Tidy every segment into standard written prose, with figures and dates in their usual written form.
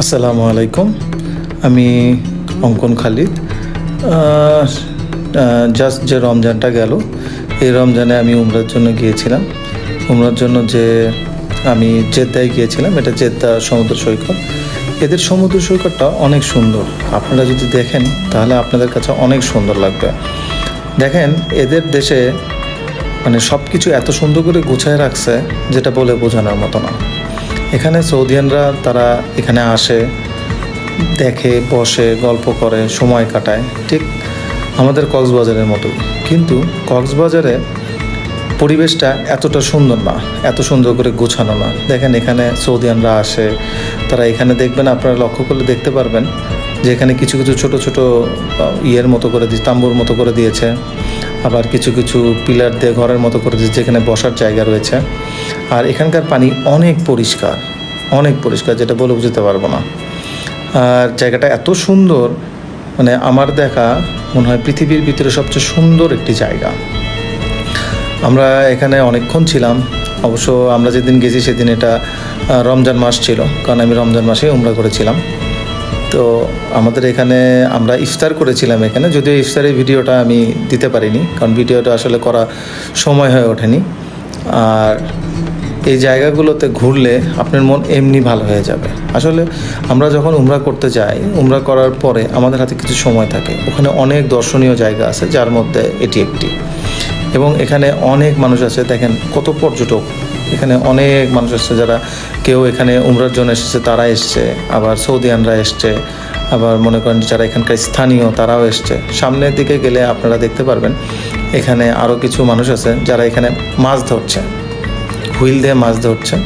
আসসালামু আলাইকুম। আমি অঙ্কন খালিদ। জাস্ট যে রমজানটা গেল, এই রমজানে আমি উমরার জন্য গিয়েছিলাম। উমরার জন্য যে আমি জেদ্দায় গিয়েছিলাম, এটা জেদ্দা সমুদ্র সৈকত। এদের সমুদ্র সৈকতটা অনেক সুন্দর। আপনারা যদি দেখেন তাহলে আপনাদের কাছে অনেক সুন্দর লাগবে। দেখেন, এদের দেশে মানে সব কিছু এত সুন্দর করে গুছায় রাখছে যেটা বলে বোঝানোর মতো না। এখানে সৌদিয়ানরা তারা এখানে আসে, দেখে, বসে, গল্প করে, সময় কাটায়, ঠিক আমাদের কক্সবাজারের মতোই। কিন্তু কক্সবাজারে পরিবেশটা এতটা সুন্দর না, এত সুন্দর করে গোছানো না। দেখেন, এখানে সৌদিয়ানরা আসে, তারা এখানে দেখবেন, আপনারা লক্ষ্য করলে দেখতে পারবেন যে এখানে কিছু কিছু ছোট ছোট ইয়ের মতো করে তাম্বুর মতো করে দিয়েছে, আবার কিছু কিছু পিলার দিয়ে ঘরের মতো করে দিয়েছে যেখানে বসার জায়গা রয়েছে। আর এখানকার পানি অনেক পরিষ্কার, অনেক পরিষ্কার, যেটা বলে বুঝতে পারবো না। আর জায়গাটা এত সুন্দর, মানে আমার দেখা মনে হয় পৃথিবীর ভিতরে সবচেয়ে সুন্দর একটি জায়গা। আমরা এখানে অনেকক্ষণ ছিলাম। অবশ্য আমরা যেদিন গেছি সেদিন এটা রমজান মাস ছিল, কারণ আমি রমজান মাসে উমরা করেছিলাম। তো আমাদের এখানে আমরা ইফতার করেছিলাম এখানে, যদিও ইফতারের ভিডিওটা আমি দিতে পারিনি, কারণ ভিডিওটা আসলে করা সময় হয়ে ওঠেনি। আর এই জায়গাগুলোতে ঘুরলে আপনার মন এমনি ভালো হয়ে যাবে। আসলে আমরা যখন উমরা করতে যাই, উমরা করার পরে আমাদের হাতে কিছু সময় থাকে, ওখানে অনেক দর্শনীয় জায়গা আছে, যার মধ্যে এটি একটি। এবং এখানে অনেক মানুষ আছে, দেখেন কত পর্যটক। এখানে অনেক মানুষ আসছে, যারা কেউ এখানে উমরার জন্য এসেছে তারা এসছে, আবার সৌদিয়ানরা এসছে, আবার মনে করেন যারা এখানকার স্থানীয় তারাও এসছে। সামনের দিকে গেলে আপনারা দেখতে পারবেন এখানে আরও কিছু মানুষ আছে যারা এখানে মাছ ধরছে, হুইল দিয়ে মাছ ধরছে।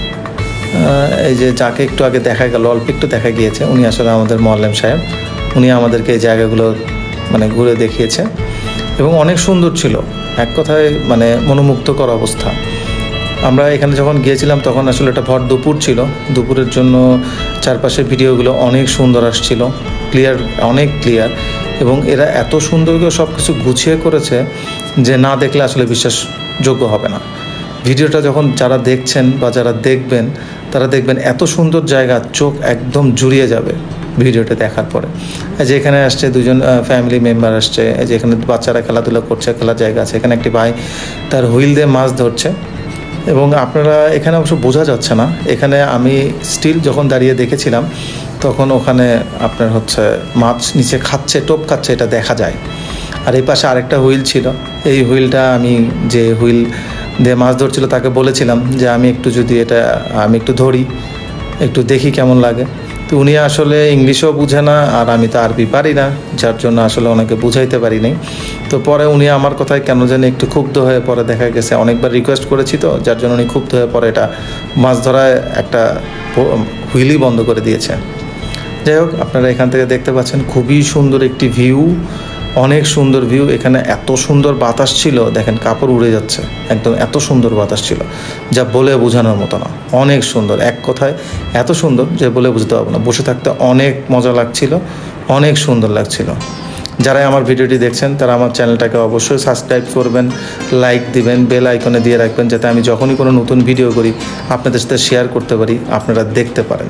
এই যে যাকে একটু আগে দেখা গেল, অল্প একটু দেখা গিয়েছে, উনি আসলে আমাদের মোয়াল্লেম সাহেব। উনি আমাদেরকে এই জায়গাগুলো মানে ঘুরে দেখিয়েছে এবং অনেক সুন্দর ছিল, এক কথায় মানে মনোমুগ্ধকর অবস্থা। আমরা এখানে যখন গিয়েছিলাম তখন আসলে এটা ভর দুপুর ছিল। দুপুরের জন্য চারপাশের ভিডিওগুলো অনেক সুন্দর আসছিল, ক্লিয়ার, অনেক ক্লিয়ার। এবং এরা এত সুন্দর করে সব কিছু গুছিয়ে করেছে যে না দেখলে আসলে বিশ্বাসযোগ্য হবে না। ভিডিওটা যখন যারা দেখছেন বা যারা দেখবেন, তারা দেখবেন এত সুন্দর জায়গা, চোখ একদম জুড়িয়ে যাবে ভিডিওটা দেখার পরে। যে এখানে আসছে দুজন ফ্যামিলি মেম্বার আসছে, যে এখানে বাচ্চারা খেলাধুলা করছে, খেলার জায়গা আছে। এখানে একটি ভাই তার হুইল দিয়ে মাছ ধরছে এবং আপনারা এখানে অবশ্য বোঝা যাচ্ছে না। এখানে আমি স্টিল যখন দাঁড়িয়ে দেখেছিলাম তখন ওখানে আপনার হচ্ছে মাছ নিচে খাচ্ছে, টোপ খাচ্ছে, এটা দেখা যায়। আর এই পাশে আরেকটা হুইল ছিল। এই হুইলটা আমি যে হুইল দিয়ে মাছ ধরছিল তাকে বলেছিলাম যে আমি একটু ধরি, একটু দেখি কেমন লাগে। তো উনি আসলে ইংলিশও বুঝে না, আর আমি তো আরবি পারি না, যার জন্য আসলে ওনাকে বুঝাইতে পারি নাই। তো পরে উনি আমার কথায় কেন জানি একটু ক্ষুব্ধ হয়ে, পরে দেখা গেছে অনেকবার রিকোয়েস্ট করেছি, তো যার জন্য উনি ক্ষুব্ধ হয়ে পরে এটা মাছ ধরায় একটা হুইলই বন্ধ করে দিয়েছে। যাই হোক, আপনারা এখান থেকে দেখতে পাচ্ছেন খুবই সুন্দর একটি ভিউ, অনেক সুন্দর ভিউ। এখানে এত সুন্দর বাতাস ছিল, দেখেন কাপড় উড়ে যাচ্ছে, একদম এত সুন্দর বাতাস ছিল যা বলে বোঝানোর মতো না। অনেক সুন্দর, এক কথায় এত সুন্দর যে বলে বুঝতে পারবো না। বসে থাকতে অনেক মজা লাগছিল, অনেক সুন্দর লাগছিল। যারাই আমার ভিডিওটি দেখছেন তারা আমার চ্যানেলটাকে অবশ্যই সাবস্ক্রাইব করবেন, লাইক দিবেন, বেল আইকনে দিয়ে রাখবেন, যাতে আমি যখনই কোনো নতুন ভিডিও করি আপনাদের সাথে শেয়ার করতে পারি, আপনারা দেখতে পারেন।